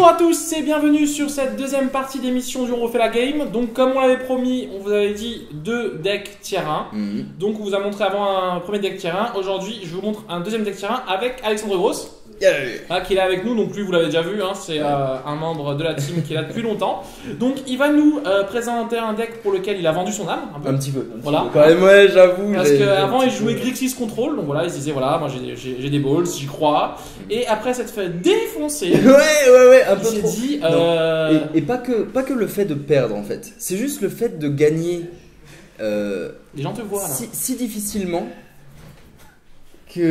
Bonjour à tous et bienvenue sur cette deuxième partie d'émission du On refait la game. Donc comme on l'avait promis, on vous avait dit deux decks tier 1. Donc on vous a montré avant un premier deck tier 1. Aujourd'hui je vous montre un deuxième deck tier 1 avec Alexandre Gross. Qui est là avec nous, donc lui vous l'avez déjà vu, hein, c'est un membre de la team qui est là depuis longtemps. Donc il va nous présenter un deck pour lequel il a vendu son âme. Un petit peu. Voilà. Quand même, ouais, j'avoue. Parce qu'avant il jouait Grixis Control, donc voilà, il se disait voilà, moi j'ai des balls, j'y crois. Et après s'être fait défoncer, ouais, un il peu s'est trop. dit. Et pas que le fait de perdre en fait, c'est juste le fait de gagner Les gens te voient là. si difficilement qu'à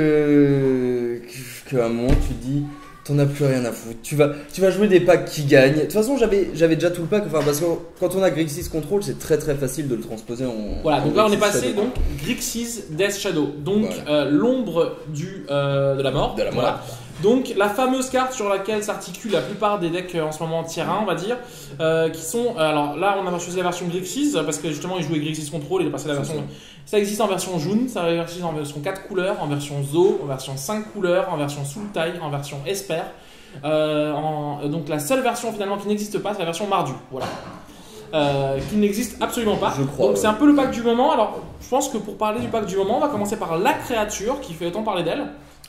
un moment tu te dis t'en as plus rien à foutre, tu vas jouer des packs qui gagnent. De toute façon j'avais déjà tout le pack, enfin parce que quand on a Grixis Control c'est très facile de le transposer en... Voilà, donc là on est passé Shadow. donc Grixis Death Shadow, donc Voilà. L'ombre de la mort. De la mort. Voilà. Donc la fameuse carte sur laquelle s'articulent la plupart des decks en ce moment tier 1 on va dire, qui sont, alors là on a choisi la version Grixis parce que justement il jouait Grixis Control, il est passé à la version, ça existe en version June, ça existe en version 4 couleurs, en version Zo, en version 5 couleurs, en version Sultai, en version Esper, donc la seule version finalement qui n'existe pas c'est la version Mardu, voilà. Qui n'existe absolument pas. Je crois, donc c'est un peu le pack du moment. Alors je pense que pour parler du pack du moment on va commencer par la créature qui fait autant parler d'elle.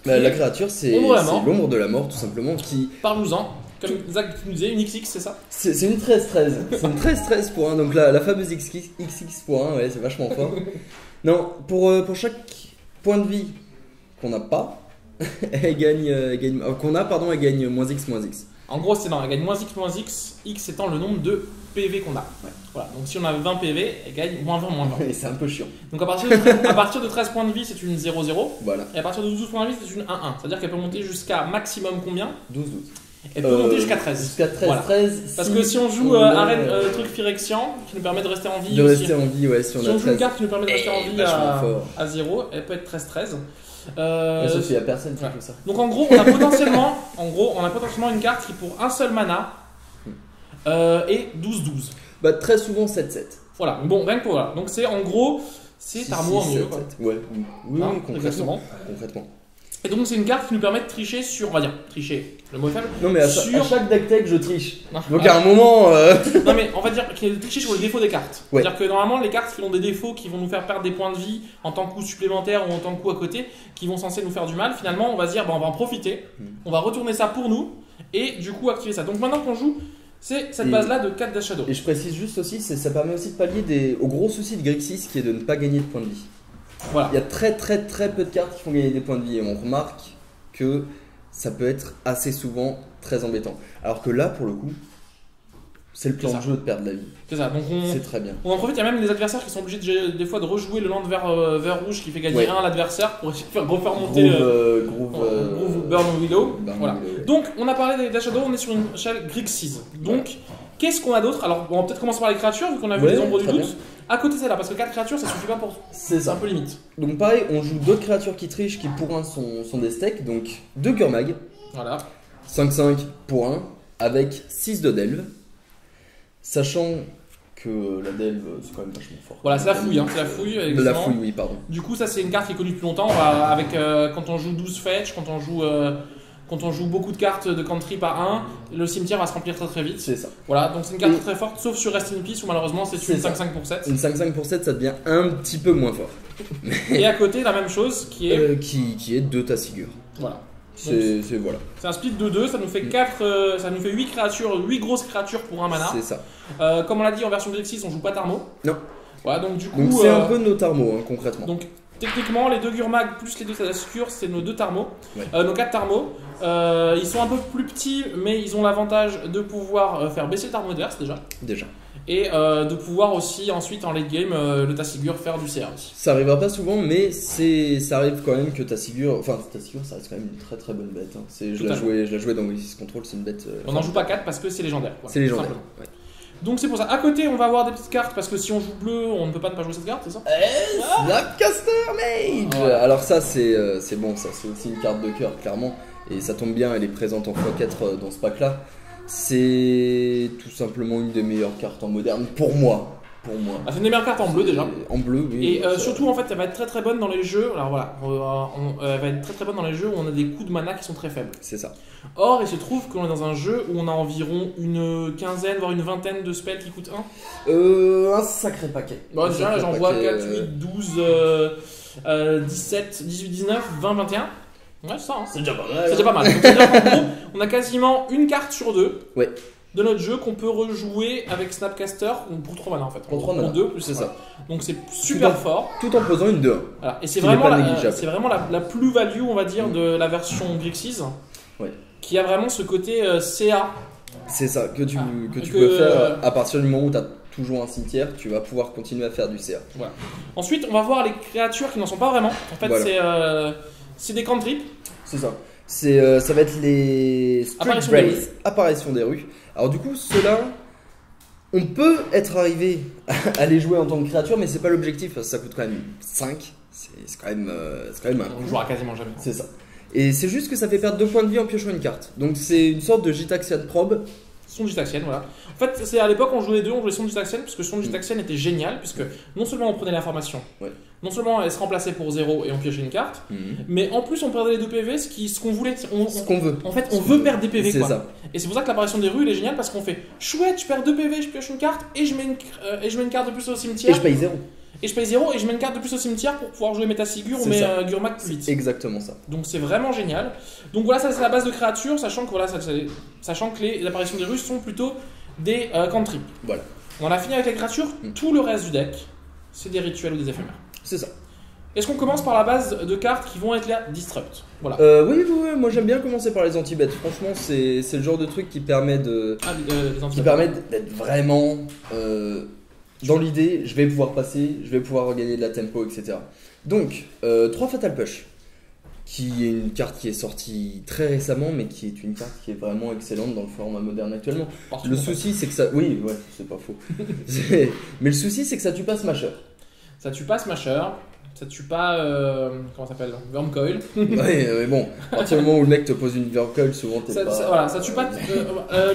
La créature c'est l'ombre de la mort tout simplement qui... Parle-nous-en. Comme Zach nous disait, une XX, c'est ça? C'est une 13-13. C'est une 13-13 pour 1. Donc la fameuse XX pour 1, ouais, c'est vachement fort. Non, pour chaque point de vie qu'on n'a pas, elle gagne elle gagne moins X. En gros, c'est non, elle gagne moins X, X étant le nombre de PV qu'on a. Ouais. Voilà, donc si on a 20 PV, elle gagne moins 20. Et c'est un peu chiant. Donc à partir de 13 points de vie, c'est une 0-0. Voilà. Et à partir de 12 points de vie, c'est une 1-1. C'est-à-dire qu'elle peut monter jusqu'à maximum combien? 12. Elle peut monter jusqu'à 13. Jusqu'à 13, voilà. 13. Parce que si on joue arène truc Phyrexian, qui nous permet de rester en vie. De aussi, rester en vie, ouais, si on a 13. Si on joue une carte qui nous permet de rester en vie à 0, elle peut être 13-13. Sauf qu'il n'y a personne qui fait ça. Donc en gros, on a potentiellement une carte qui pour un seul mana est 12-12. Bah très souvent 7-7. Voilà, bon, rien que pour là. Donc c'est en gros, c'est Tarmo en mieux. Quoi. Ouais, oui, Hein, concrètement. Et donc c'est une carte qui nous permet de tricher sur, on va dire, tricher, le mot est faible. Non mais à chaque deck tech je triche. Non, donc à un moment... Non mais on va dire qu'il y a de tricher sur les défauts des cartes. Ouais. C'est-à-dire que normalement les cartes qui ont des défauts qui vont nous faire perdre des points de vie en tant que coup supplémentaire ou en tant que coup à côté, qui vont censés nous faire du mal, finalement on va se dire, bah, on va en profiter, on va retourner ça pour nous et du coup activer ça. Donc maintenant qu'on joue, c'est cette base-là de 4 Death Shadow. Et je précise juste aussi, ça permet aussi de pallier au gros souci de Grixis qui est de ne pas gagner de points de vie. Voilà. Il y a très peu de cartes qui font gagner des points de vie et on remarque que ça peut être assez souvent très embêtant. Alors que là, pour le coup, c'est le plan de jeu de perdre la vie. C'est ça, donc c'est très bien. On en profite, il y a même des adversaires qui sont obligés des fois de rejouer le land vert rouge qui fait gagner 1 à l'adversaire pour refaire monter Groove Burn Willow. Voilà. Donc on a parlé des Death Shadow, on est sur une échelle Grixis. Donc qu'est-ce qu'on a d'autre? Alors on va peut-être commencer par les créatures vu qu'on a vu les ombres du doute. À côté c'est là parce que 4 créatures ça suffit pas pour. C'est un peu limite. Donc pareil, on joue d'autres créatures qui trichent qui pour 1 sont des stacks. Donc 2 Gurmag. Voilà. 5-5 pour 1 avec 6 de Delve. Sachant que la Delve c'est quand même vachement fort. Voilà, c'est la fouille, c'est la fouille. De la fouille, oui, pardon. Du coup, ça c'est une carte qui est connue depuis longtemps. Avec quand on joue 12 fetch, quand on joue beaucoup de cartes de country par 1, le cimetière va se remplir très vite. C'est ça. Voilà, donc c'est une carte très forte, sauf sur Rest in Peace où malheureusement c'est une 5-5 pour 7. Une 5-5 pour 7, ça devient un petit peu moins fort. Et à côté, la même chose qui est. Qui est 2 Tassigur. Voilà. Voilà. C'est un split de 2, ça nous fait 4, ça nous fait 8 créatures, 8 grosses créatures pour un mana. C'est ça. Comme on l'a dit en version Grixis, on joue pas Tarmo. Non. Voilà, donc du coup. Donc c'est un peu nos Tarmo concrètement. Donc techniquement, les 2 Gurmag plus les 2 Tassigur, c'est nos 2 Tarmo. Ouais. Nos 4 Tarmo. Ils sont un peu plus petits, mais ils ont l'avantage de pouvoir faire baisser le Tarmo adverse déjà. Et de pouvoir aussi ensuite en late game le Tassigur faire du CR aussi. Ça arrivera pas souvent mais ça arrive quand même que Tassigur ça reste quand même une très bonne bête. Je la jouais dans Grixis Control, c'est une bête. On n'en joue pas 4 parce que c'est légendaire. Voilà, c'est légendaire. Ouais. Donc c'est pour ça. À côté on va avoir des petites cartes parce que si on joue bleu on ne peut pas ne pas jouer cette carte, c'est ça? Snapcaster Mage. Ouais. Alors ça c'est bon, ça c'est aussi une carte de cœur clairement. Et ça tombe bien, elle est présente en x4 dans ce pack là. C'est tout simplement une des meilleures cartes en moderne pour moi. pour moi. Ah, c'est une des meilleures cartes en bleu déjà. En bleu, oui. Et surtout en fait, elle va être très bonne dans les jeux. Alors voilà, elle va être très bonne dans les jeux où on a des coûts de mana qui sont très faibles. C'est ça. Or, il se trouve qu'on est dans un jeu où on a environ une quinzaine, voire une vingtaine de spells qui coûtent 1. Un sacré paquet. Bon, déjà là j'en vois 4, 8, 12, 17, 18, 19, 20, 21. Ouais, c'est ça. Hein. C'est déjà pas mal. C'est déjà pas mal. Donc, c'est-à-dire qu'en gros, on a quasiment une carte sur 2 Ouais. de notre jeu qu'on peut rejouer avec Snapcaster pour 3 mana en fait. Pour 3 mana. 2 plus c'est ça. Donc c'est super fort. Tout en posant une 2. Voilà. Et c'est Qui n'est vraiment, pas négligeable. c'est vraiment la plus-value, on va dire, de la version Grixis. Ouais. Qui a vraiment ce côté CA. C'est ça, que tu que, peux faire à partir du moment où tu as toujours un cimetière, tu vas pouvoir continuer à faire du CA. Voilà. Ensuite, on va voir les créatures qui n'en sont pas vraiment. En fait, Voilà. c'est des cantrips. C'est ça. Ça va être les Street Brace, apparition des rues. Alors du coup, ceux-là, on peut être arrivé à les jouer en tant que créature, mais c'est pas l'objectif, parce que ça coûte quand même 5. C'est quand même un On jouera quasiment jamais. C'est ça. Et c'est juste que ça fait perdre 2 points de vie en piochant une carte. Donc c'est une sorte de Gitaxian Probe. Sonde Gitaxian, voilà. En fait, c'est à l'époque on jouait les deux, on jouait Sonde Gitaxian, parce que Sonde Gitaxian était génial, puisque non seulement on prenait l'information, non seulement elle se remplaçait pour 0 et on piochait une carte, mais en plus on perdait les 2 PV, ce qu'on voulait. Ce qu'on veut. En fait, on veut perdre des PV, c'est quoi. Ça. Et c'est pour ça que l'apparition des rues elle est géniale, parce qu'on fait chouette, je perds 2 PV, je pioche une carte, et je mets une carte de plus au cimetière. Et je paye 0. Et je paye 0 et je mets une carte de plus au cimetière pour pouvoir jouer Métasigur ou Gurmag plus vite. Exactement ça. Donc c'est vraiment génial. Donc voilà, ça c'est la base de créatures, sachant que, sachant que les apparitions des rues sont plutôt des cantrips. Voilà. On a fini avec les créatures, tout le reste du deck, c'est des rituels ou des éphémères. C'est ça. Est-ce qu'on commence par la base de cartes qui vont être là Disrupt? Voilà. Oui, moi j'aime bien commencer par les anti-bêtes. Franchement, c'est le genre de truc qui permet d'être vraiment. Dans l'idée, je vais pouvoir passer, je vais pouvoir regagner de la tempo, etc. Donc, 3 Fatal Push, qui est une carte qui est sortie très récemment, mais qui est une carte qui est vraiment excellente dans le format moderne actuellement. Le souci, c'est que ça... Oui, ouais, c'est pas faux. Mais le souci, c'est que ça tue pas Smasher. Ça tue pas Smasher. Ça tue pas. Comment ça s'appelle? Wurmcoil. Ouais, bon, à partir du moment où le mec te pose une Wurmcoil, souvent t'es pas. Voilà, ça tue pas.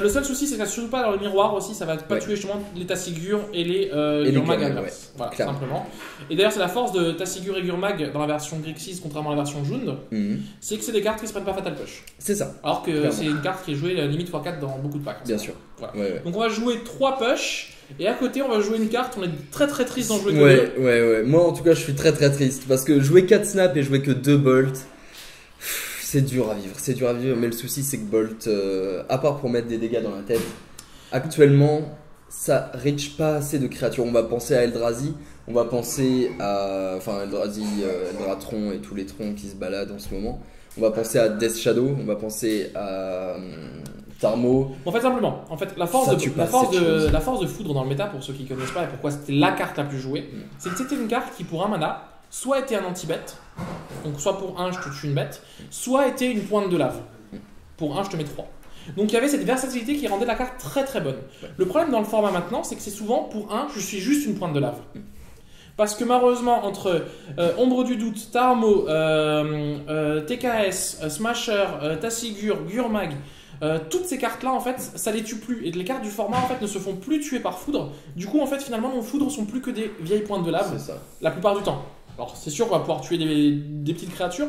Le seul souci, c'est que ça tue pas dans le miroir aussi. Ça va pas tuer justement les Tassigur et les Gurmag inverse. Voilà, simplement. Et d'ailleurs, c'est la force de Tassigur et Gurmag dans la version Grixis, contrairement à la version Jund, c'est que c'est des cartes qui se prennent pas Fatal Push. C'est ça. Alors que c'est une carte qui est jouée limite x4 dans beaucoup de packs. Bien sûr. Voilà. Donc on va jouer 3 push. Et à côté, on va jouer une carte, on est très triste d'en jouer que 2. Ouais. Moi, en tout cas, je suis très triste. Parce que jouer 4 snaps et jouer que 2 bolts, c'est dur à vivre. Mais le souci, c'est que bolt, à part pour mettre des dégâts dans la tête, actuellement, ça reach pas assez de créatures. On va penser à Eldrazi, on va penser à. Enfin, Eldrazi, Eldratron et tous les troncs qui se baladent en ce moment. On va penser à Death Shadow, on va penser à. Tarmo. En fait, simplement, la force de foudre dans le méta, pour ceux qui ne connaissent pas et pourquoi c'était la carte la plus jouée, c'est que c'était une carte qui, pour un mana, soit était un anti-bête, donc soit pour 1 je te tue une bête, soit était une pointe de lave. Pour 1 je te mets 3. Donc il y avait cette versatilité qui rendait la carte très bonne. Le problème dans le format maintenant, c'est que c'est souvent pour 1 je suis juste une pointe de lave. Parce que malheureusement, entre Ombre du Doute, Tarmo, TKS, Smasher, Tassigur, Gurmag, toutes ces cartes là en fait ça les tue plus et les cartes du format en fait ne se font plus tuer par foudre. Du coup en fait finalement nos foudres sont plus que des vieilles pointes de lave la plupart du temps. Alors c'est sûr qu'on va pouvoir tuer des petites créatures,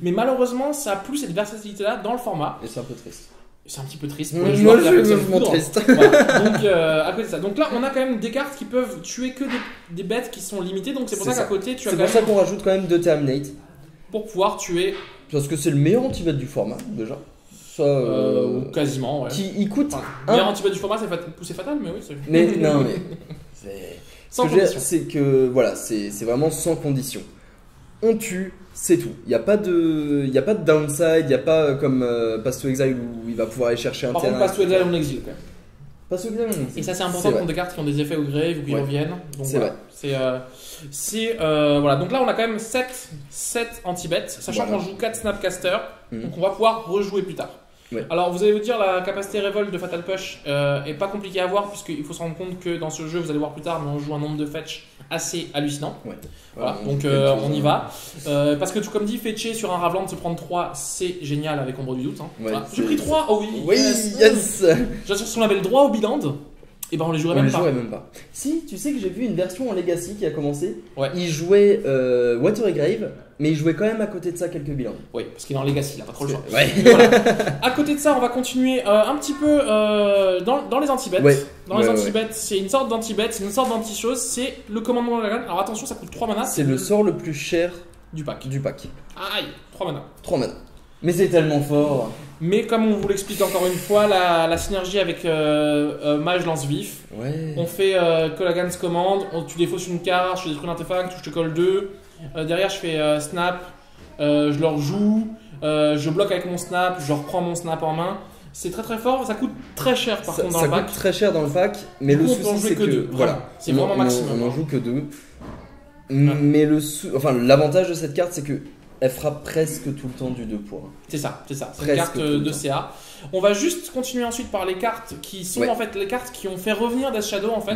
mais malheureusement ça a plus cette versatilité là dans le format. Et c'est un peu triste. C'est un petit peu triste pour les joueurs qui appellent ça foudre. Triste. Voilà. Donc à côté de ça. Donc là on a quand même des cartes qui peuvent tuer que des bêtes qui sont limitées. Donc c'est pour ça qu'à côté tu as. C'est pour ça qu'on rajoute quand même 2 Terminate. Pour pouvoir tuer. Parce que c'est le meilleur anti-bête du format déjà. Quasiment, ouais. Qui coûte. Meilleur anti-bête du format, c'est fatal, mais oui. Mais non, mais. Sans condition. C'est que voilà, c'est vraiment sans condition. On tue, c'est tout. Il n'y a pas de downside, il n'y a pas comme Pass to Exile où il va pouvoir aller chercher un terrain. Par contre, Pass to Exile on exile quand même. Pass to Exile on exile. Et ça, c'est important pour des cartes qui ont des effets au grave ou qui reviennent. C'est vrai. Voilà, donc là on a quand même 7 anti-bêtes, sachant qu'on joue 4 Snapcaster, donc on va pouvoir rejouer plus tard. Ouais. Alors vous allez vous dire la capacité Revolt de Fatal Push est pas compliquée à voir puisqu'il faut se rendre compte que dans ce jeu vous allez voir plus tard mais on joue un nombre de fetch assez hallucinant. Ouais. Voilà, donc on y va. Parce que tout comme dit, fetcher sur un Ravland se prendre 3 c'est génial avec Ombre du Doute. Hein. Ouais, voilà. J'ai pris 3, oh oui. Oui, yes. J'assure son label droit au biland. Et ben on les jouerait On même les pas. jouerait même pas. Si, tu sais que j'ai vu une version en Legacy qui a commencé. Ouais. Il jouait Water et Grave, mais il jouait quand même à côté de ça quelques bilans. Oui, parce qu'il est en Legacy, il a pas trop le choix. Ouais. Voilà. À côté de ça, on va continuer un petit peu dans les anti-bets. Ouais. Dans les Ouais, anti-bets, c'est une sorte d'anti-bet, c'est une sorte d'anti-chose, c'est le commandement de la gamme. Alors attention, ça coûte 3 mana. C'est le sort le plus cher du pack. du pack. Aïe, 3 mana. 3 mana. Mais c'est tellement fort. Mais comme on vous l'explique encore une fois, la synergie avec Mage Lance-Vif. Ouais. On fait Kolaghan's commande, tu défausses une carte, je détruis l'artefact, je te colle 2. Derrière, je fais snap, je leur joue, je bloque avec mon snap, je reprends mon snap en main. C'est très très fort, ça coûte très cher par contre dans le pack. Ça coûte très cher dans le pack, mais Du le coup, on peut en souci jouer c'est que que deux, voilà, vraiment. C'est vraiment maximum. On en joue que 2. Mais l'avantage de cette carte c'est que elle fera presque tout le temps du 2 pour 1. C'est ça, c'est ça. C'est une Presque carte tout le de temps. CA. On va juste continuer ensuite par les cartes qui sont Ouais. en fait les cartes qui ont fait revenir Death Shadow en fait.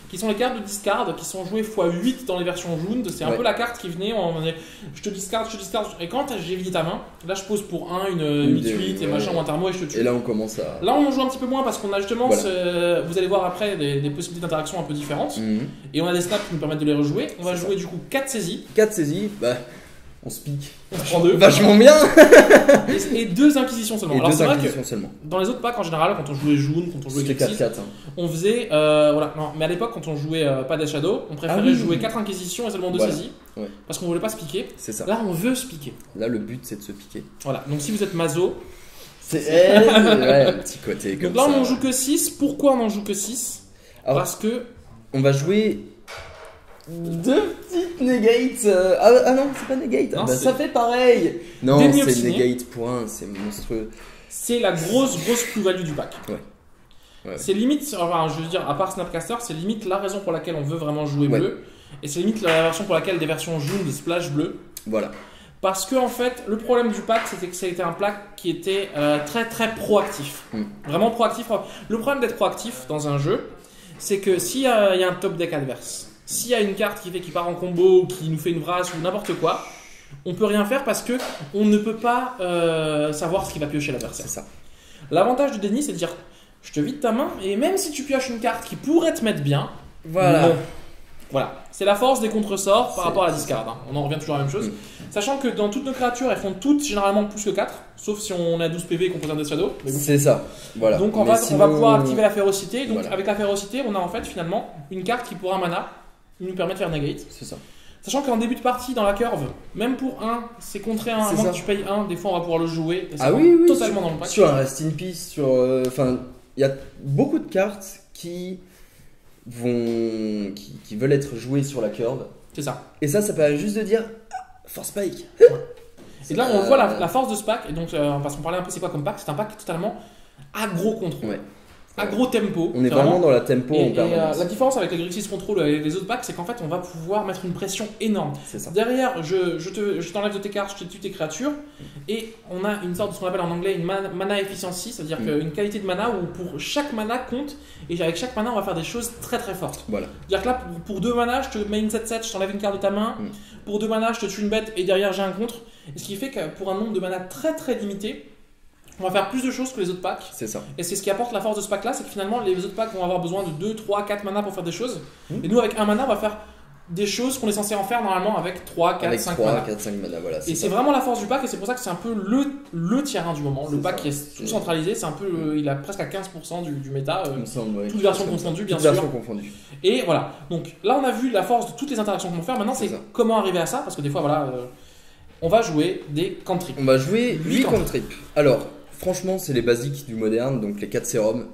Qui sont les cartes de discard qui sont jouées x8 dans les versions Jund. C'est un Ouais. peu la carte qui venait, je te discard. Et quand j'ai vidé ta main, là je pose pour 1 une Une 8-8 et ouais. machin ou un thermo et je te tue. Et là on commence à. Là on en joue un petit peu moins parce qu'on a justement, Voilà. vous allez voir après des possibilités d'interaction un peu différentes. Mhm. Et on a des snaps qui nous permettent de les rejouer. On va C'est jouer du coup 4 saisies, 4 saisies, bah on se pique. on se prend 2. Vachement bien. Et 2 inquisitions seulement. Et Alors 2 c'est vrai que inquisitions seulement. dans les autres packs en général, quand on jouait June, quand on jouait C'était Grixis, 4-4. on faisait. Voilà, non, mais à l'époque, quand on jouait pas Death Shadow, on préférait Ah oui. jouer 4 inquisitions et seulement 2 Voilà. saisies. Ouais. Parce qu'on voulait pas se piquer. C'est ça. Là, on veut se piquer. Là le but c'est de se piquer. Voilà, donc si vous êtes Mazo. C'est ouais, un petit côté comme Donc là, ça. on en joue que 6. Pourquoi on en joue que 6? Alors, Parce que. on va jouer 2 petites negates. Ah non, c'est pas negate. Non, Bah, c'est- ça fait pareil. Non, Des c'est Myoxinés. negate pour 1, c'est monstrueux. C'est la grosse plus-value du pack. Ouais. Ouais. C'est limite, enfin, je veux dire, à part Snapcaster, c'est limite la raison pour laquelle on veut vraiment jouer Ouais. bleu. Et c'est limite la version pour laquelle des versions June de Splash bleu. Voilà. Parce que en fait, le problème du pack, c'était que c'était un pack qui était très très proactif. Vraiment proactif. Le problème d'être proactif dans un jeu, c'est que s'il y a un top deck adverse, s'il y a une carte qui part en combo, ou qui nous fait une brasse ou n'importe quoi, on peut rien faire parce que on ne peut pas savoir ce qui va piocher l'adversaire. C'est ça. L'avantage du déni, c'est de dire, je te vide ta main et même si tu pioches une carte qui pourrait te mettre bien, Voilà. non. Voilà, c'est la force des contresorts par C'est- rapport à la discard. Hein. On en revient toujours à la même chose. Sachant que dans toutes nos créatures, elles font toutes généralement plus que 4, sauf si on a 12 PV et qu'on pose un Death Shadow. Mais bon. C'est ça. Voilà. Donc on Mais va sinon- pouvoir activer la férocité. Donc Voilà. avec la férocité, on a en fait finalement une carte qui pour un mana nous permet de faire negate. C'est ça. Sachant qu'en début de partie, dans la curve, même pour 1, c'est contré 1, à C'est moins ça. que tu payes 1, des fois on va pouvoir le jouer. Et ça Ah rentre oui, oui. totalement dans le pack. Sur un Rest in Peace, sur. Enfin, il y a beaucoup de cartes qui veulent être jouées sur la curve. C'est ça. Et ça permet juste de dire Force Spike. Et là, on voit la force de ce pack. Et donc, parce qu'on parlait un peu, c'est quoi comme pack? C'est un pack totalement aggro-contrôle. Ouais. Aggro-tempo. On est vraiment dans la tempo en permanence. La différence avec le Grixis Control et les autres packs, c'est qu'en fait, on va pouvoir mettre une pression énorme. C'est ça. Derrière, je t'enlève de tes cartes, je te tue tes créatures. Et on a une sorte de ce qu'on appelle en anglais une mana efficiency, c'est-à-dire qu'une qualité de mana où pour chaque mana compte. Et avec chaque mana, on va faire des choses très très fortes. Voilà. C'est-à-dire que là, pour 2 mana, je te mets une 7-7, je t'enlève une carte de ta main. Pour 2 mana, je te tue une bête et derrière, j'ai un contre. Et ce qui fait que pour un nombre de mana très très limité, on va faire plus de choses que les autres packs. C'est ça. Et c'est ce qui apporte la force de ce pack là, c'est que finalement les autres packs vont avoir besoin de 2, 3, 4 mana pour faire des choses. Et nous avec un mana on va faire des choses qu'on est censé en faire normalement avec 3, 4, Avec 5 3, mana. 4, 5 mana, voilà. Et c'est vraiment la force du pack et c'est pour ça que c'est un peu le tiers 1 du moment. Le C'est pack ça. qui est tout centralisé, c'est un peu, il a presque à 15% du méta. Il me semble, ouais. Toutes versions confondues bien Toutes sûr. versions confondues. Et voilà, donc là on a vu la force de toutes les interactions qu'on peut faire. Maintenant c'est ça. comment arriver à ça, parce que des fois voilà, on va jouer des cantrips. On va jouer 8 Huit cantrips. Alors, franchement, c'est les basiques du moderne, donc les 4 sérums.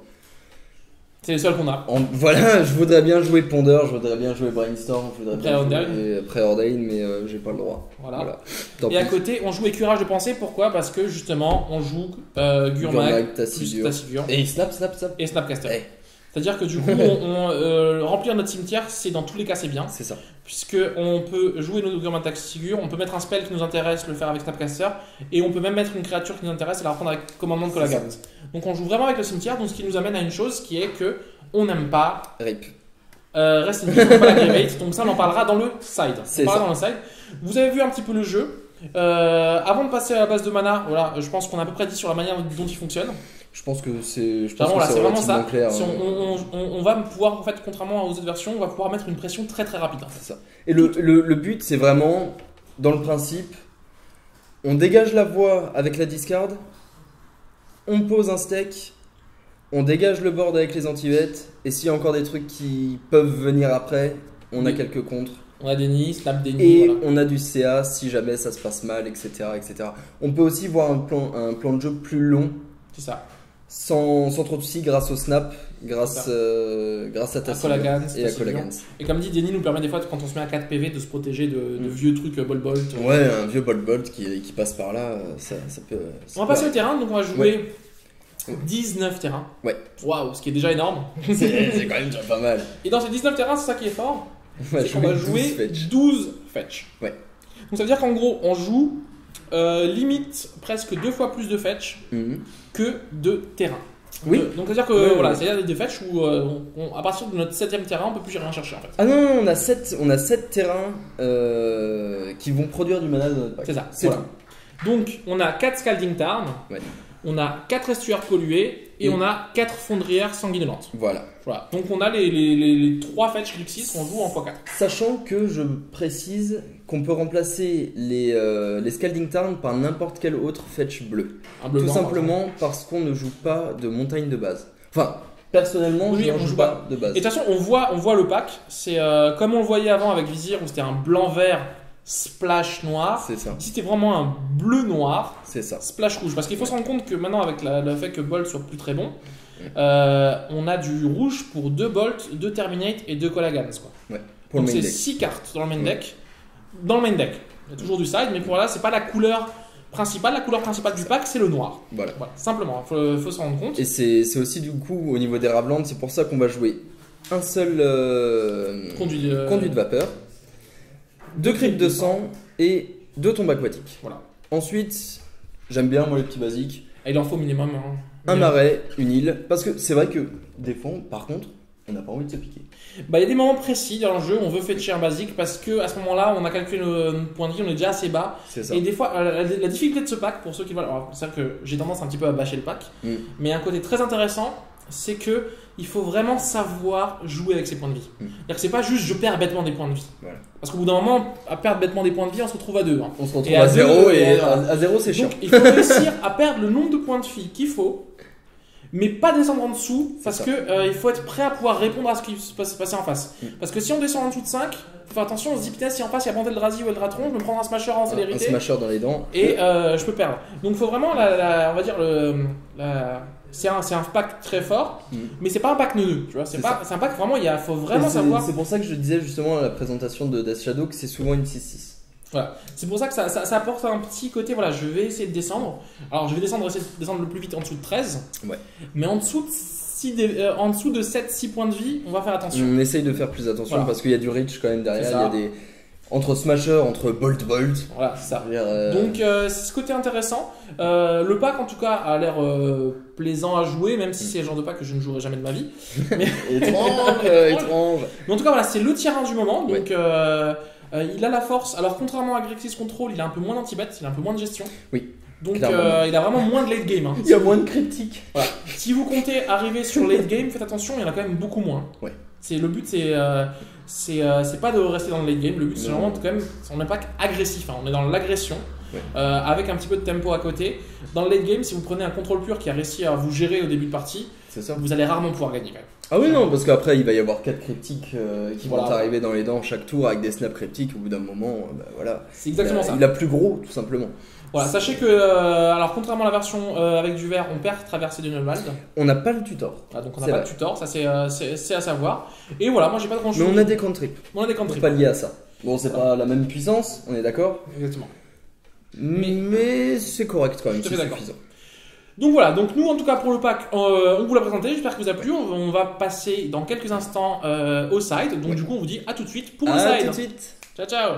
C'est les seuls qu'on a. Voilà, je voudrais bien jouer Ponder, je voudrais bien jouer Brainstorm, je voudrais bien Préordain. jouer Préordain, mais j'ai pas le droit. Voilà. Tant Et à pis. côté, on joue écurage de pensée. Pourquoi? Parce que justement, on joue Gurmag Gurmag, plus Tassigur. Tassigur Et snap. et Snapcaster. Eh. C'est-à-dire que du coup, remplir notre cimetière, c'est dans tous les cas, c'est bien. C'est ça. Puisque on peut jouer nos Gurmag Tassigur, on peut mettre un spell qui nous intéresse, le faire avec Snapcaster, et on peut même mettre une créature qui nous intéresse et la reprendre avec commandement de Kolaghan. Donc on joue vraiment avec le cimetière, donc ce qui nous amène à une chose qui est que on n'aime pas RIP. Rest in Peace, on n'aime pas la Gravate, donc ça on en parlera dans le side. C'est On parlera ça. dans le side. Vous avez vu un petit peu le jeu. Avant de passer à la base de mana, voilà, je pense qu'on a à peu près dit sur la manière dont il fonctionne. Je pense que c'est Voilà, c'est vraiment ça. clair. Si on va pouvoir, en fait, contrairement aux autres versions, on va pouvoir mettre une pression très très rapide. C'est ça. Et le but, c'est vraiment, dans le principe, on dégage la voie avec la discard, on pose un steak, on dégage le board avec les anti-bêtes, et s'il y a encore des trucs qui peuvent venir après, on a quelques contres. On a des nids, snap des nids. Et voilà. on a du CA si jamais ça se passe mal, etc. etc. On peut aussi voir un plan de jeu plus long. C'est ça. Sans trop de soucis grâce au snap, grâce à ta Kolaghan et à Kolaghan. Et comme dit, Denny nous permet des fois, quand on se met à 4 PV, de se protéger de vieux trucs bol-bolt. Ouais, un vieux bol-bolt qui passe par là, ça peut... On va passer au terrain, donc on va jouer 19 terrains. Ouais. Waouh, ce qui est déjà énorme. C'est quand même déjà pas mal. Et dans ces 19 terrains, c'est ça qui est fort. C'est qu'on va jouer 12 12 fetch. Ouais. Donc ça veut dire qu'en gros, on joue limite presque 2 fois plus de fetch que de terrain. Oui. Donc ça veut dire que voilà, c'est-à-dire des fetch où à partir de notre 7ème terrain, on peut plus rien chercher en fait. Ah non, on a 7 terrains qui vont produire du mana dans notre pack. C'est ça. Voilà. Donc on a 4 Scalding Tarn, on a 4 estuaires pollués et on a 4 fondrières sanguinolentes. Voilà. Donc on a les 3 fetch Grixis qu'on joue en x4. Sachant que je précise qu'on peut remplacer les Scalding Tarn par n'importe quel autre fetch bleu. Tout simplement parce qu'on ne joue pas de montagne de base. Enfin, personnellement, je ne joue pas de base. Et de toute façon, on voit le pack. C'est comme on le voyait avant avec Vizir où c'était un blanc-vert splash noir. C'est ça. Ici, c'était vraiment un bleu-noir. C'est ça. Splash rouge. Parce qu'il faut se rendre compte que maintenant, avec le fait que Bolt soit plus très bon, on a du rouge pour 2 Bolt, 2 Terminate et 2 Kolaghan. Ouais. Donc c'est 6 cartes dans le main deck. Dans le main deck, il y a toujours du side, mais pour là, c'est pas la couleur principale. La couleur principale du pack, c'est le noir. Voilà. Simplement, faut se rendre compte. Et c'est aussi du coup au niveau des Ravlands, c'est pour ça qu'on va jouer un seul conduit de vapeur, 2 cryptes de sang et 2 tombes aquatiques. Voilà. Ensuite, j'aime bien moi les petits basiques. Et il en faut minimum. Un marais, une île, parce que c'est vrai que des fois, par contre, on n'a pas envie de se piquer. Il y a des moments précis dans le jeu où on veut fetcher un basique parce que à ce moment-là, on a calculé nos points de vie, on est déjà assez bas. C'est ça. Et des fois, la difficulté de ce pack, pour ceux qui veulent, c'est vrai que j'ai tendance un petit peu à bâcher le pack, mais un côté très intéressant, c'est que il faut vraiment savoir jouer avec ses points de vie. C'est-à-dire que c'est pas juste je perds bêtement des points de vie. Voilà. Parce qu'au bout d'un moment, à perdre bêtement des points de vie, on se retrouve à 2. On se retrouve à 0 et à 0 c'est chiant. Donc il faut réussir à perdre le nombre de points de vie qu'il faut, mais pas descendre en dessous, parce que il faut être prêt à pouvoir répondre à ce qui se passe en face. Parce que si on descend en dessous de 5, faut faire attention, on se dit putain, si en face il y a Bandeldrazi ou Eldratron, je me prends un smasher en célérité. Un smasher dans les dents. Et je peux perdre. Donc il faut vraiment, on va dire, c'est un pack très fort, mais c'est pas un pack neuneux, tu vois. C'est un pack vraiment, il faut vraiment savoir. C'est pour ça que je disais justement à la présentation de Death Shadow que c'est souvent une 6-6. Voilà. C'est pour ça que ça apporte un petit côté, voilà, je vais essayer de descendre. Alors je vais essayer de descendre le plus vite en dessous de 13. Ouais. Mais en dessous de 7-6 points de vie, on va faire attention. On essaye de faire plus attention parce qu'il y a du reach quand même derrière. Il y a des... Entre Smasher, entre Bolt. Voilà, c'est ça. Donc c'est ce côté intéressant. Le pack en tout cas a l'air plaisant à jouer, même si c'est le genre de pack que je ne jouerai jamais de ma vie. Mais... étrange. Mais en tout cas voilà, c'est le tier 1 du moment. Donc il a la force. Alors contrairement à Grixis Control, il a un peu moins d'anti-bet, il a un peu moins de gestion. Oui. Donc il a vraiment moins de late game. Il y a moins de cryptiques. Voilà. Si vous comptez arriver sur late game, faites attention, il y en a quand même beaucoup moins. Ouais. Le but c'est pas de rester dans le late game, le but c'est vraiment quand même, on n'est pas agressif, on est dans l'agression. Avec un petit peu de tempo à côté. Dans le late game, si vous prenez un contrôle pur qui a réussi à vous gérer au début de partie, vous allez rarement pouvoir gagner quand même. Ah oui, non, parce qu'après il va y avoir 4 cryptiques qui vont arriver dans les dents chaque tour avec des snaps cryptiques. Au bout d'un moment, voilà. C'est exactement ça. Il a plus gros, tout simplement. Voilà, sachez que, alors contrairement à la version avec du vert, on perd traversée du Nulwald. On n'a pas le tutor. Donc on n'a pas de tutor, ça c'est à savoir. Et voilà, moi j'ai pas grand chose. Mais on a des cantrips. On a des cantrips. Pas lié à ça. Bon, c'est pas la même puissance, on est d'accord. Exactement. Mais c'est correct quand même, c'est suffisant. Donc voilà, donc nous en tout cas pour le pack, on vous l'a présenté, j'espère que vous a plu. On va passer dans quelques instants au side. Donc du coup on vous dit à tout de suite pour le side. À tout de suite. Ciao ciao.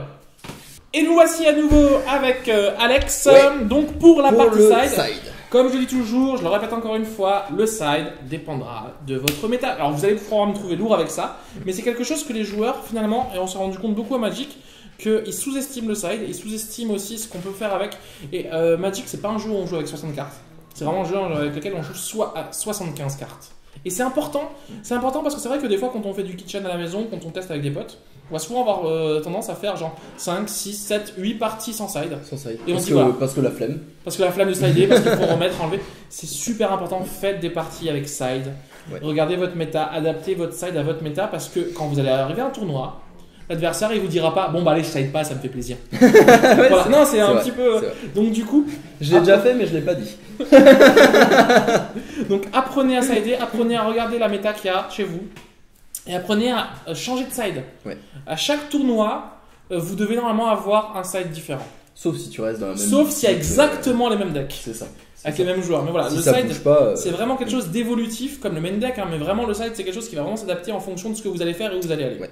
Et nous voici à nouveau avec Alex. Donc pour la partie side, comme je dis toujours, je le répète encore une fois, le side dépendra de votre méta. Alors vous allez pouvoir me trouver lourd avec ça, mais c'est quelque chose que les joueurs finalement, et on s'est rendu compte beaucoup à Magic, qu'ils sous-estiment le side, ils sous-estiment aussi ce qu'on peut faire avec. Et Magic c'est pas un jeu où on joue avec 60 cartes. C'est vraiment un jeu avec lequel on joue soit à 75 cartes. Et c'est important parce que c'est vrai que des fois quand on fait du kitchen à la maison, quand on teste avec des potes, on va souvent avoir tendance à faire genre 5, 6, 7, 8 parties sans side. Sans side. Et on parce, dit, que, voilà. parce que la flemme. Parce que la flamme de sider, parce qu'il faut remettre, enlever. C'est super important, faites des parties avec side. Ouais. Regardez votre méta, adaptez votre side à votre méta parce que quand vous allez arriver à un tournoi, l'adversaire il vous dira pas bon bah allez je side pas, ça me fait plaisir. Ouais, voilà. Non, c'est un vrai, petit peu. c'est vrai. Donc du coup, Je l'ai déjà fait, mais je l'ai pas dit. donc apprenez à sider, apprenez à regarder la méta qu'il y a chez vous et apprenez à changer de side. Ouais. À chaque tournoi, vous devez normalement avoir un side différent. Sauf si tu restes dans la même. Sauf s'il y a exactement les mêmes decks. C'est ça. Avec les mêmes joueurs. Mais voilà, Si le ça side, bouge pas. c'est vraiment quelque chose d'évolutif comme le main deck, hein, mais vraiment le side, c'est quelque chose qui va vraiment s'adapter en fonction de ce que vous allez faire et où vous allez aller. Ouais.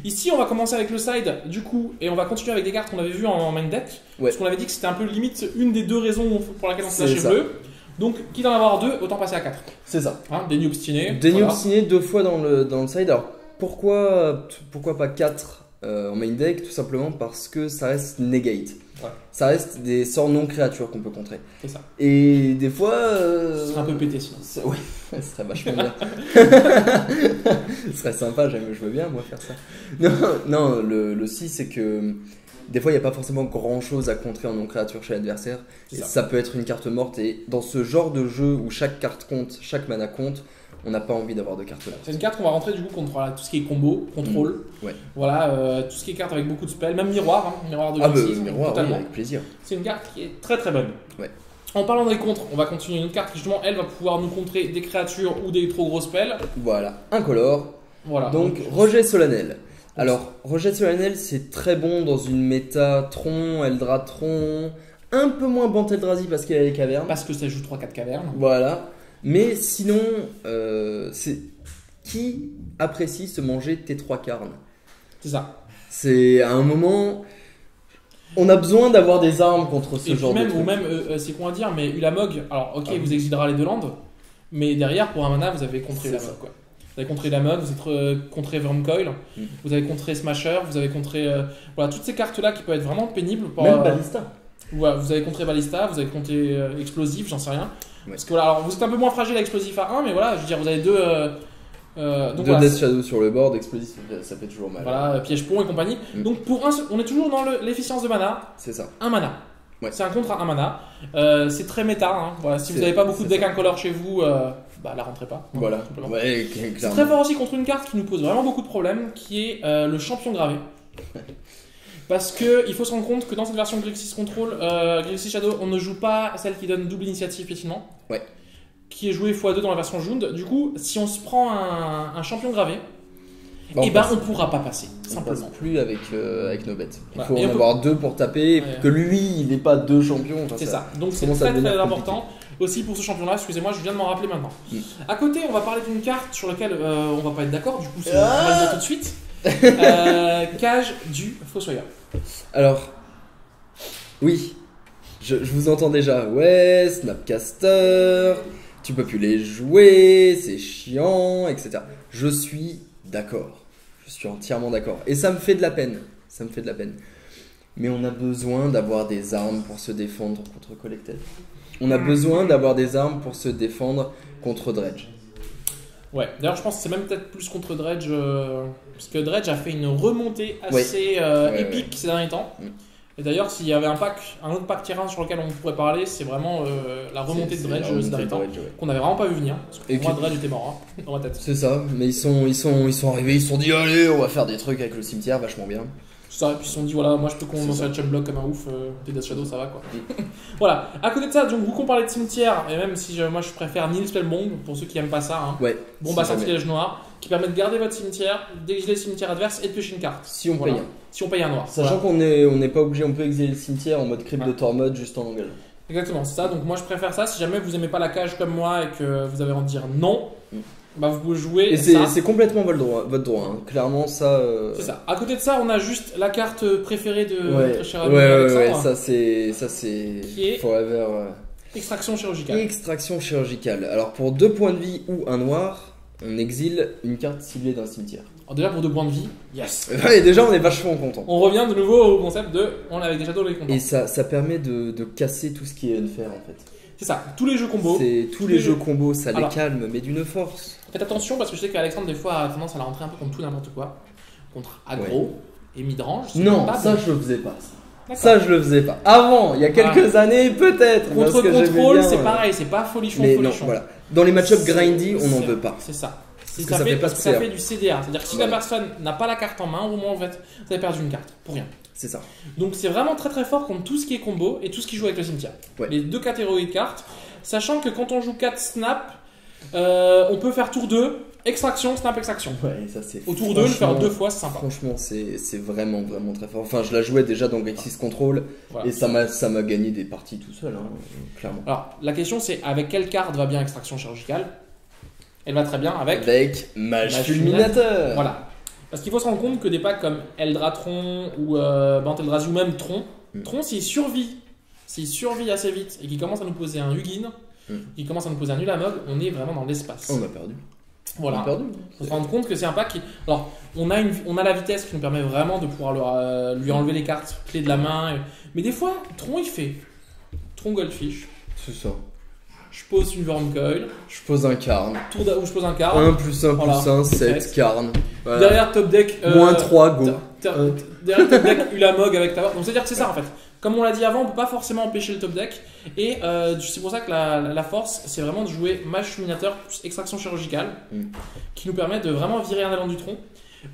Ici, on va commencer avec le side, du coup, et on va continuer avec des cartes qu'on avait vues en main deck. Ouais. Parce qu'on avait dit que c'était un peu limite une des deux raisons pour laquelle on se C'est lâchait ça. bleu. Donc, quitte à en avoir deux, autant passer à 4. C'est ça. Hein, déni obstiné. Déni voilà. obstiné 2 fois dans le side. Alors pourquoi pas 4 en main deck? Tout simplement parce que ça reste negate. Ouais. Ça reste des sorts non créatures qu'on peut contrer. C'est ça. Et des fois. Ce serait un peu pété sinon. Ouais, ce serait vachement bien. Ce serait sympa, je veux bien moi faire ça. Non, le si c'est que des fois il n'y a pas forcément grand chose à contrer en non créature chez l'adversaire. Et ça peut être une carte morte. Et dans ce genre de jeu où chaque carte compte, chaque mana compte, on n'a pas envie d'avoir de cartes mortes. C'est une carte qu'on va rentrer du coup contre voilà, tout ce qui est combo, contrôle. Ouais. Voilà, tout ce qui est carte avec beaucoup de spells, même miroir, hein, miroir de Ah bah Grixis, miroir, oui, totalement. avec plaisir. C'est une carte qui est très très bonne. Ouais. En parlant des contres, on va continuer une autre carte qui justement elle va pouvoir nous contrer des créatures ou des trop gros spells. Voilà, incolore. Voilà. Donc rejet solennel. Alors rejet solennel c'est très bon dans une méta Tron, Eldratron, un peu moins Bant Eldrazi parce qu'il a les cavernes. Parce que ça joue 3-4 cavernes. Voilà. Mais sinon, c'est qui apprécie se manger tes 3 carnes? C'est ça. C'est à un moment, on a besoin d'avoir des armes contre ce Et genre puis même, de truc. ou même, c'est quoi à dire, mais Ulamog, alors ok, Ah oui. vous exilera les deux landes, mais derrière pour un mana vous avez contré C'est Ulamog ça. quoi. Vous avez contré Ulamog, vous avez contré Wormcoil, Mm. vous avez contré Smasher, vous avez contré. Voilà, toutes ces cartes là qui peuvent être vraiment pénibles. Pour, Même Ballista. Voilà, vous avez contré Ballista, vous avez contré Explosif, j'en sais rien. Ouais. Parce que voilà, alors vous êtes un peu moins fragile à Explosif à 1, mais voilà, je veux dire, vous avez deux. Donc Deux voilà, Death Shadow sur le board, explosif, ça fait toujours mal. voilà, piège-pont et compagnie. Mm. Donc pour on est toujours dans l'efficience de mana, C'est ça. un mana. Ouais. C'est un contre à un mana. C'est très méta. Hein. Voilà, si vous C'est- n'avez pas beaucoup de c'est decks incolores chez vous, bah la rentrez pas. hein, Voilà. tout simplement. Ouais, C'est clairement. très fort aussi contre une carte qui nous pose vraiment beaucoup de problèmes, qui est le champion gravé. Parce que il faut se rendre compte que dans cette version Grixis Control, Grixis Shadow, on ne joue pas celle qui donne double initiative piétinement. Ouais. Qui est jouée x2 dans la version Jund. Du coup, si on se prend un champion gravé, Bah, et ben passe. on pourra pas passer, On simplement. passe plus avec nos bêtes. Il Voilà. faut Et en on peut- avoir 2 pour taper, Ouais. que lui il n'ait pas 2 champions. Enfin, C'est ça. Donc c'est commence à très devenir très compliqué. important aussi pour ce champion-là. Excusez-moi, je viens de m'en rappeler maintenant. Mm. À côté, on va parler d'une carte sur laquelle on va pas être d'accord. Du coup, on Ah va le dire tout de suite. Cage du Fossoyeur. Alors, oui, je vous entends déjà. Ouais, Snapcaster, tu peux plus les jouer, c'est chiant, etc. Je suis d'accord. Je suis entièrement d'accord. Et ça me fait de la peine. Ça me fait de la peine. Mais on a besoin d'avoir des armes pour se défendre contre Collected. On a besoin d'avoir des armes pour se défendre contre Dredge. Ouais, d'ailleurs, je pense que c'est même peut-être plus contre Dredge. Parce que Dredge a fait une remontée Ouais. assez Ouais, épique ces derniers temps. Mm. Et d'ailleurs, s'il y avait un autre pack terrain sur lequel on pourrait parler, c'est vraiment la remontée de C'est Dredge la ces remontée derniers de temps. Dredge, ouais. Qu'on n'avait vraiment pas vu venir. Parce que Et pour moi, que- Dredge était mort hein, dans ma tête. C'est ça, mais ils sont arrivés, ils se sont dit allez, on va faire des trucs avec le cimetière, vachement bien. Ça, et puis ils se sont dit, voilà, moi je peux commencer ça. à chum block comme un ouf, des Death Shadow, ça va quoi. Voilà, à côté de ça, donc, vous qu'on parlait de cimetière, et même si moi je préfère Nil Spellbomb, pour ceux qui aiment pas ça, hein, Ouais. bombe à si jamais. sortilège noir, qui permet de garder votre cimetière, d'exiler le cimetière adverse et de piocher une carte. Si on Voilà. paye un. Si on paye un noir. Sachant Voilà. qu'on n'est pas obligé, on peut exiler le cimetière en mode crypte Ouais. de Tormod juste en engageant. Exactement, c'est ça, donc moi je préfère ça. Si jamais vous aimez pas la cage comme moi et que vous avez envie de dire non, Mm. bah vous pouvez jouer Et ça. c'est complètement votre droit, hein. Clairement ça. C'est ça. À côté de ça, on a juste la carte préférée de Ouais, notre cher ouais, ami ouais, Alexandre, ça c'est Qui est- forever. extraction chirurgicale. Extraction chirurgicale. Alors pour 2 points de vie ou un noir, on exile une carte ciblée d'un cimetière. Alors déjà pour 2 points de vie, yes. Et déjà on est vachement content. On revient de nouveau au concept de on avait déjà dans les combats. Et ça permet de casser tout ce qui est unfair en fait. C'est ça, tous les jeux combos. C'est tous les jeux combos, ça les Alors, calme, mais d'une force. Faites attention parce que je sais qu'Alexandre, des fois, a tendance à la rentrer un peu contre tout n'importe quoi. Contre aggro et midrange. c'est Non, pas ça bon. je le faisais pas. D'accord. Ça je le faisais pas. Avant, il y a quelques années, peut-être. parce Contre que j'aimais contrôle, bien, c'est pareil, c'est pas folichon, Mais non, folichon. voilà. Dans les match-up grindy, on n'en veut pas. C'est ça. Parce que ça fait pas parce que ça plaisir. fait du CDA. C'est-à-dire que si la personne n'a pas la carte en main, au moins en fait, vous avez perdu une carte pour rien. C'est ça. Donc c'est vraiment très très fort contre tout ce qui est combo et tout ce qui joue avec le cimetière. Ouais. Les deux catégories de cartes. Sachant que quand on joue 4 snap, on peut faire tour 2, extraction, snap, extraction. Ouais, ça c'est. Au tour 2, le faire 2 fois, c'est sympa. Franchement, c'est vraiment très fort. Enfin, je la jouais déjà dans Grixis Control Voilà. et ça m'a gagné des parties tout seul, hein, clairement. Alors la question c'est avec quelle carte va bien extraction chirurgicale? Elle va très bien avec. Avec Mage Mage Fulminateur. Voilà. Parce qu'il faut se rendre compte que des packs comme Eldratron ou Banteldrazi ou même Tron, Tron s'il survit assez vite et qu'il commence à nous poser un Hugin, qu'il commence à nous poser un Ulamog, on est vraiment dans l'espace. On a perdu. Voilà. On a perdu. Il faut se rendre compte que c'est un pack qui. Alors, on a la vitesse qui nous permet vraiment de pouvoir lui enlever les cartes clés de la main. Mais des fois, Tron il fait Tron Goldfish, C'est ça. je pose une Wormcoil, Je pose un Karn. tour où je pose un card. 1 plus 1 Voilà. plus 1, 7 7. Karn. Voilà. Derrière top deck. Moins 3, go. Derrière top deck, Ulamog avec Tower. Donc c'est-à-dire que c'est ça en fait. Comme on l'a dit avant, on peut pas forcément empêcher le top deck. Et c'est pour ça que la force, c'est vraiment de jouer Mage Fulminateur plus extraction chirurgicale, qui nous permet de vraiment virer un élan du tronc.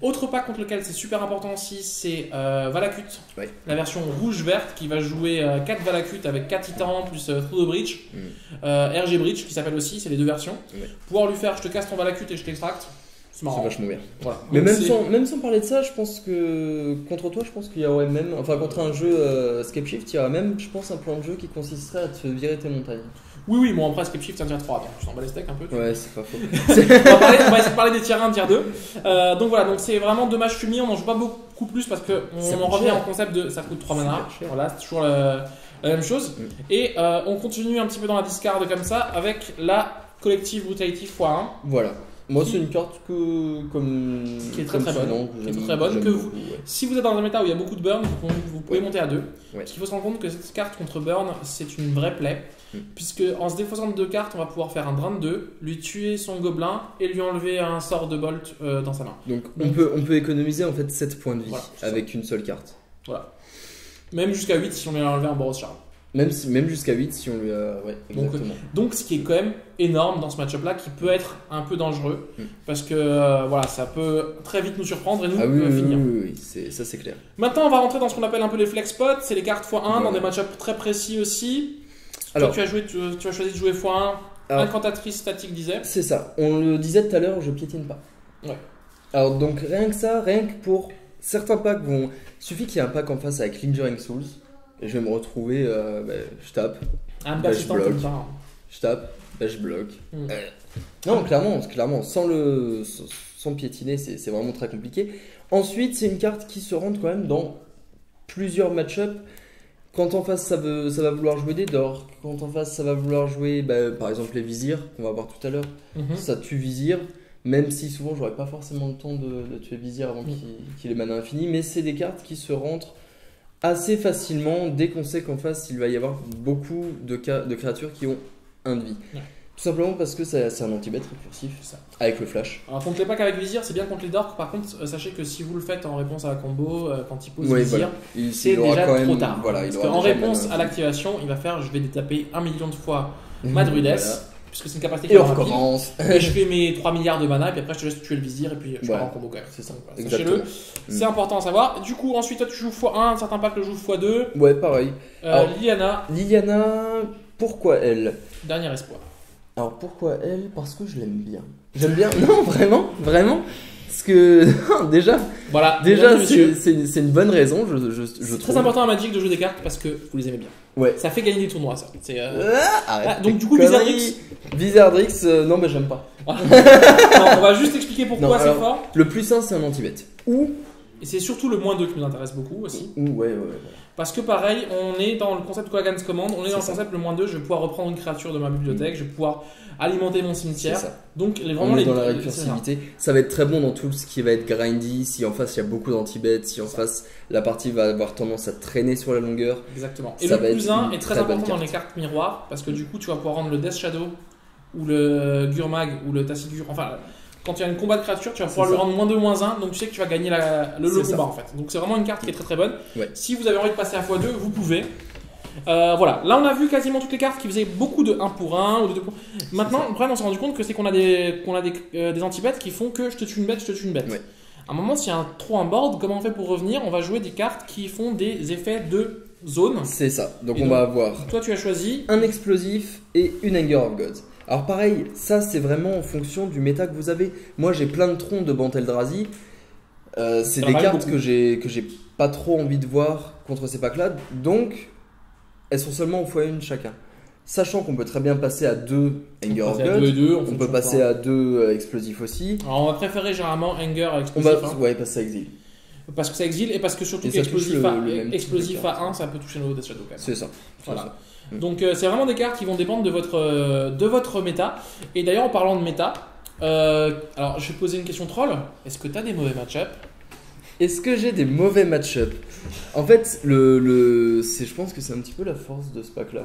Autre pack contre lequel c'est super important aussi, c'est Valakut, Ouais. la version rouge-verte qui va jouer 4 Valakut avec 4 titans plus Through the Breach, RG Breach qui s'appelle aussi, c'est les deux versions. Ouais. Pouvoir lui faire je te casse ton Valakut et je t'extracte, c'est C'est marrant. vachement bien. Voilà. Mais Donc, même sans parler de ça, je pense que contre toi, je pense qu'il y aurait même, enfin contre un jeu Scape Shift, il y aurait même, je pense, un plan de jeu qui consisterait à te virer tes montagnes. Oui, bon après Escape Shift c'est un tier 3, donc tu t'en bats les steaks un peu. Ouais, c'est pas faux. On va essayer de parler des tiers 1, tiers 2. Donc voilà, donc c'est vraiment 2 matchs fumiers, on n'en joue pas beaucoup plus parce Ça qu'on coûte en revient cher. au concept de ça coûte 3 mana. Super cher. Voilà, c'est toujours la même chose. Et on continue un petit peu dans la discard comme ça avec la Collective Brutality x1. Voilà. Moi, c'est une carte Qui est très, comme très bonne. souvent, Qui est j'aime- très bonne, j'aime que beaucoup, ouais. Si vous êtes dans un méta où il y a beaucoup de burn, vous pouvez Ouais. monter à 2. Ouais. Parce qu'il faut se rendre compte que cette carte contre burn, c'est une vraie play. Puisque en se défaussant de 2 cartes, on va pouvoir faire un drain de 2, lui tuer son gobelin et lui enlever un sort de bolt dans sa main. Donc on peut économiser en fait 7 points de vie Voilà, c'est avec une seule carte. Voilà. Même jusqu'à 8 si on lui a enlevé un Boros Charm. Même jusqu'à 8 si on lui a... Ouais, exactement. Donc ce qui est quand même énorme dans ce match-up là, qui peut être un peu dangereux. Parce que voilà, ça peut très vite nous surprendre et nous Ah oui, oui, finir. oui, ça c'est clair. Maintenant on va rentrer dans ce qu'on appelle un peu les flex spots. C'est les cartes x1 dans Voilà. des match-up très précis aussi. Alors- Toi tu as choisi de jouer x1. Alors- Incantatrice statique disait. C'est ça, on le disait tout à l'heure, je piétine pas. Ouais. Alors donc rien que ça, rien que pour certains packs vont... Suffit qu'il y ait un pack en face avec Lingering Souls, et je vais me retrouver, je tape, Un Bah, persistant je comme bloque. ça. Hein. je tape, je bloque. Mm. Non, clairement, sans piétiner, c'est vraiment très compliqué. Ensuite, c'est une carte qui se rentre quand même dans plusieurs match-up. Quand en face ça va vouloir jouer des Dorks, quand en face ça va vouloir jouer par exemple les Vizirs qu'on va voir tout à l'heure, Mhm. ça tue Vizir, même si souvent j'aurais pas forcément le temps de tuer Vizir avant qu'il ait mana infini, mais c'est des cartes qui se rentrent assez facilement dès qu'on sait qu'en face il va y avoir beaucoup de créatures qui ont 1 de vie. Ouais. Tout simplement parce que c'est un anti-bet récursif C'est ça. avec le flash. Alors contre les packs avec Vizir, c'est bien contre les Dorks. Par contre, sachez que si vous le faites en réponse à la combo, quand il pose Ouais, Vizir, voilà. c'est Il aura déjà quand même- trop tard. voilà, il Parce aura qu'en déjà réponse mana à l'activation, il va faire je vais taper 1 million de fois ma Druidess, Voilà. puisque c'est une capacité qui Et est on rapide. recommence. Et je fais mes 3 milliards de mana, et puis après je te laisse tuer le Vizir, et puis je Voilà. pars en combo quand même. C'est ça, Voilà, exactement. sachez-le, c'est important à savoir. Du coup, ensuite, toi tu joues x1, certains packs le jouent x2. Ouais, pareil. Alors- Liliana, Liliana, pourquoi elle? dernier espoir. Alors pourquoi elle? Parce que je l'aime bien. J'aime bien. Non, vraiment. Parce que non, déjà Voilà, mesdames et messieurs, c'est une bonne raison, je c'est trouve. très important à Magic de jouer des cartes parce que vous les aimez bien. Ouais. Ça fait gagner des tournois, ça. C'est, Arrête donc tes du coup, conneries. Wizardrix, non, mais j'aime pas. Non, on va juste expliquer pourquoi Non, c'est alors- fort. Le plus 1, c'est un anti-bet. Ou Et c'est surtout le -2 qui nous intéresse beaucoup aussi. Ouais. Parce que pareil, on est dans le concept Kohagan's Command, on est dans le C'est concept le -2, je vais pouvoir reprendre une créature de ma bibliothèque, je vais pouvoir alimenter mon cimetière. C'est ça. Donc On est dans la récursivité. Ça va être très bon dans tout ce qui va être grindy. Si en face il y a beaucoup d'anti-bêtes, si en face la partie va avoir tendance à traîner sur la longueur. Exactement. Et Ça le va être +1 une est très très bonne important dans carte. les cartes miroirs parce que du coup tu vas pouvoir rendre le Death Shadow ou le Gurmag ou le Tassigur. Enfin, quand il y a une combat de créature, tu vas pouvoir C'est lui ça. rendre -2, -1, donc tu sais que tu vas gagner le C'est ça. combat en fait. Donc c'est vraiment une carte qui est très très bonne. Ouais. Si vous avez envie de passer à x2, vous pouvez. Voilà, là on a vu quasiment toutes les cartes qui faisaient beaucoup de 1 pour 1 ou de 2 pour... Maintenant, le problème on s'est rendu compte que c'est qu'on a des anti-bêtes qui font que je te tue une bête, je te tue une bête. Ouais. À un moment, s'il y a un trop un board, comment on fait pour revenir? On va jouer des cartes qui font des effets de zone. C'est ça. Donc Et on donc, va avoir Toi tu as choisi. un explosif et une Anger of Gods. Alors pareil, ça c'est vraiment en fonction du méta que vous avez. Moi j'ai plein de troncs de Bant Eldrazi. C'est Ça des va cartes beaucoup. que j'ai pas trop envie de voir contre ces packs là. Donc elles sont seulement au x1 chacun. Sachant qu'on peut très bien passer à 2 Anger of passer à 2 et Gods. 2, On peut passer à 2 explosifs aussi. Alors on va préférer généralement Anger à On explosif. va hein. ouais, passer à Exil. Parce que ça exile et parce que surtout Et ça touche qu'explosif le même type de explosif à carte. 1, ça peut toucher nos Death Shadow quand même. C'est ça. Voilà. C'est ça. Donc c'est vraiment des cartes qui vont dépendre de votre méta. Et d'ailleurs en parlant de méta, alors je vais te poser une question troll. Est-ce que tu as des mauvais match-up? Est-ce que j'ai des mauvais match-up? En fait, je pense que c'est un petit peu la force de ce pack-là.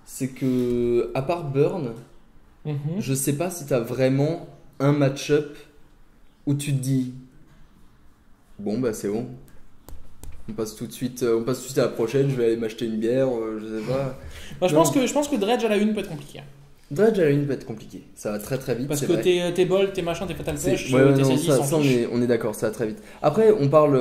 C'est que, à part Burn, je sais pas si t'as vraiment un match-up où tu te dis bon, bah c'est bon. On passe tout de suite à la prochaine, je vais aller m'acheter une bière, je sais pas. Moi, je pense que Dredge à la une peut être compliqué. Dredge à la une peut être compliqué. Ça va très très vite. Parce c'est que vrai. tes bols, tes machins, tes fatal push, Ouais, tes non, saisies, ça, s'en on fichent. est d'accord, ça va très vite. Après, on parle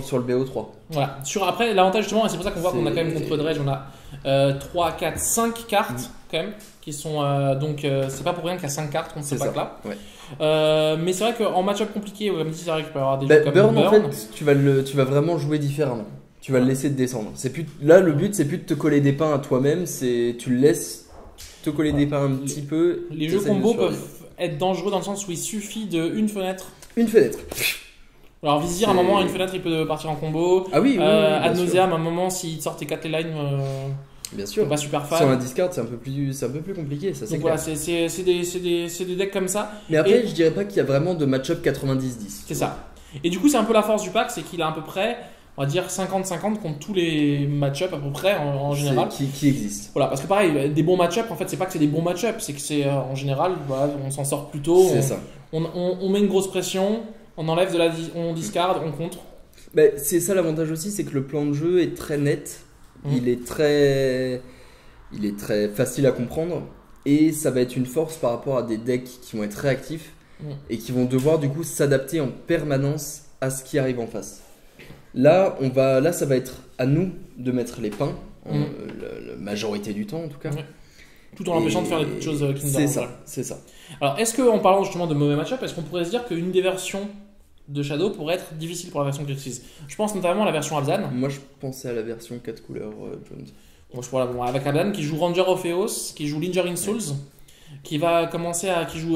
sur le BO3. Voilà. Après, l'avantage justement, et c'est pour ça qu'on voit qu'on a quand même C'est- contre Dredge, on a 3, 4, 5 cartes quand même, qui sont donc c'est pas pour rien qu'il y a 5 cartes contre ce C'est ça. pack-là. Ouais. Mais c'est vrai qu'en match-up compliqué, même si c'est vrai qu'il peut y avoir des Bah, jeux comme Burn, en Burn. fait, tu vas vraiment jouer différemment. Tu vas le laisser te descendre. C'est plus, là, le but, c'est plus de te coller des pains à toi-même, c'est tu le laisses te coller des pains un petit peu. Les jeux t'essayes de combo survivre. peuvent être dangereux dans le sens où il suffit d'une fenêtre. Une fenêtre. Alors Vizir, à un moment, à une fenêtre, il peut partir en combo. Ah oui, oui, Ad bien sûr. nauseam, à un moment, s'il sort tes 4 lines, Bien je sûr. suis pas super Sur un fan. discard, c'est un peu plus compliqué, ça c'est Donc clair. voilà, c'est des decks comme ça. Mais après, Et- je dirais pas qu'il y a vraiment de match-up 90-10. C'est ça. Et du coup, c'est un peu la force du pack, c'est qu'il a à peu près, on va dire 50-50 contre tous les match-up à peu près en général. Qui existe. Voilà, parce que pareil, des bons match-up, en fait, c'est pas que c'est des bons match-up, c'est que c'est en général, voilà, on s'en sort plus tôt, C'est ça. on met une grosse pression, on enlève on discard, on contre. Mais c'est ça l'avantage aussi, c'est que le plan de jeu est très net. Il est très facile à comprendre. Et ça va être une force par rapport à des decks qui vont être réactifs et qui vont devoir du coup s'adapter en permanence à ce qui arrive en face. Là, ça va être à nous de mettre les pains, la majorité du temps en tout cas. Ouais. Tout en l'empêchant de faire des choses qui nous arrangent. C'est ça. Alors, est-ce qu'en parlant justement de mauvais match-up, est-ce qu'on pourrait se dire qu'une des versions de Shadow pourrait être difficile pour la version Grixis? Je pense notamment à la version Abzan. Moi, je pensais à la version 4 couleurs Jones. Bon, avec Abzan qui joue Ranger of Eos, qui joue Lingering Souls, qui va commencer qui joue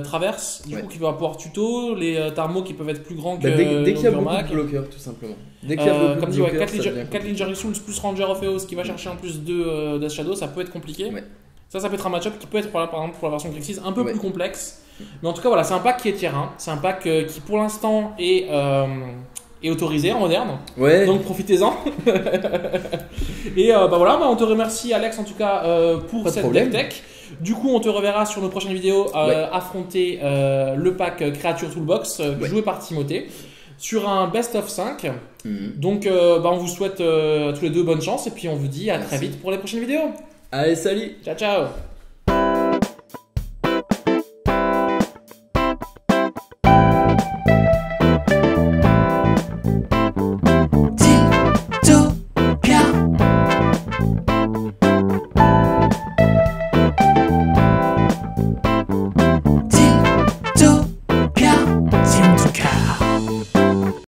Traverse, du coup qui va pouvoir tuto, les Tarmo qui peuvent être plus grands que Dès qu'il y a beaucoup Gurmag. de bloqueurs, tout simplement. Dès qu'il y a beaucoup Comme de dit, bloqueurs, ça devient 4 compliqué. Lingering Souls plus Ranger of Eos qui va chercher en plus 2 Death Shadow, ça peut être compliqué. Ouais. Ça peut être un match-up qui peut être par exemple pour la version Grixis un peu Ouais. plus complexe. Mais en tout cas, voilà, c'est un pack qui est tier 1. C'est un pack qui pour l'instant est autorisé en moderne. Ouais. Donc profitez-en. Et voilà, on te remercie Alex en tout cas pour Pas de cette problème. deck tech. Du coup, on te reverra sur nos prochaines vidéos affronter le pack Creature Toolbox joué par Timothée sur un best of 5. Donc on vous souhaite tous les deux bonne chance et puis on vous dit à très Merci. vite pour les prochaines vidéos. Allez, salut! Ciao ciao.